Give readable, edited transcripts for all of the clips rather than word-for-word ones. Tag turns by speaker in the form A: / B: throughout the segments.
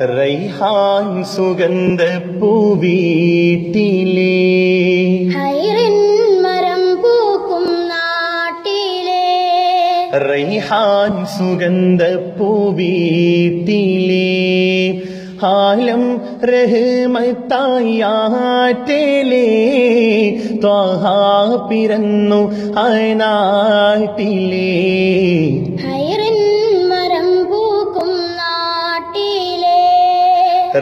A: റൈഹാൻ സുഗന്ധ പൂവീട്ടിലേ
B: ഹൈറിൻ മരം പൂക്കും നാട്ടിലേ
A: റൈഹാൻ സുഗന്ധ പൂവീട്ടിലേ ആലം റഹ്മത്തായാറ്റലേ ത്വാഹ പിറന്നു നാട്ടിലേ
B: ഹൈറിൻ മരം പൂക്കും നാട്ടിലേ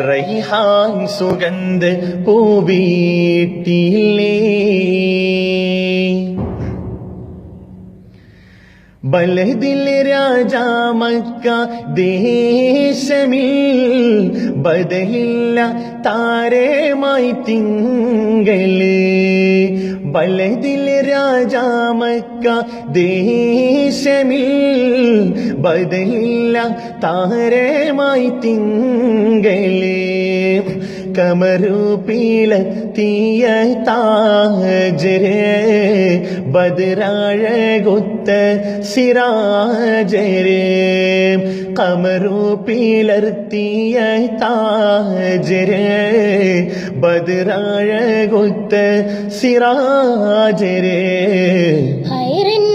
A: റൈഹാൻ സുഗന്ധ പൂവീട്ടിലേ ബലദിൽ രാജാ മക്ക ദേശമിൽ ബദലില്ല താരമായി തിങ്കള് ബലദിൽ രാജാ മക്ക ദേശമിൽ ബദലില്ല താരമായി തിങ്കള് കമറുപീല തീയ താജര് ബദരാഴകൊത്ത സിരാജര് കമറുപീലർത്തിയ താജര് ബദരാഴകൊത്ത സിരാജര്
B: ഹൈറിൻ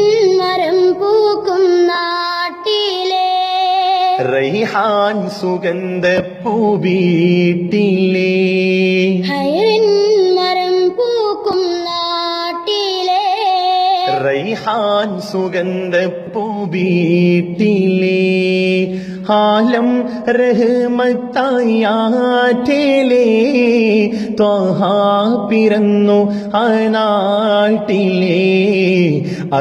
B: മരം പൂക്കും നാട്ടിലേ
A: റൈഹാൻ സുഗന്ധ പൂവീട്ടിലേ
B: ഹൈറിൻ മരം പൂക്കും നാട്ടിലേ
A: റൈഹാൻ സുഗന്ധ പൂവീട്ടിലേ ആലം റഹ്മത്തായാറ്റലേ ത്വാഹ പിറന്നു നാട്ടിലേ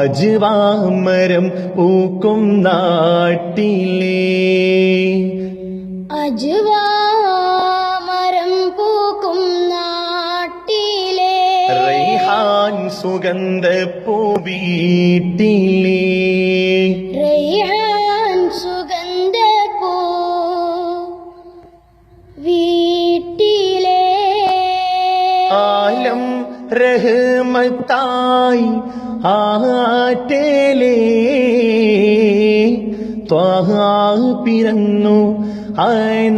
A: അജ്വാമരം പൂക്കും നാട്ടിലേ
B: അജ്വാ മരം പൂക്കും നാട്ടിലേ
A: റൈഹാൻ സുഗന്ധ പൂവീട്ടിലേ
B: റൈഹാൻ സുഗന്ധപ്പൂ വീട്ടിലേ
A: ആലം റഹ്മത്തായി ആറ്റലേ ത്വാഹ പിറന്നു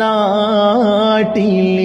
A: നാട്ടിലേ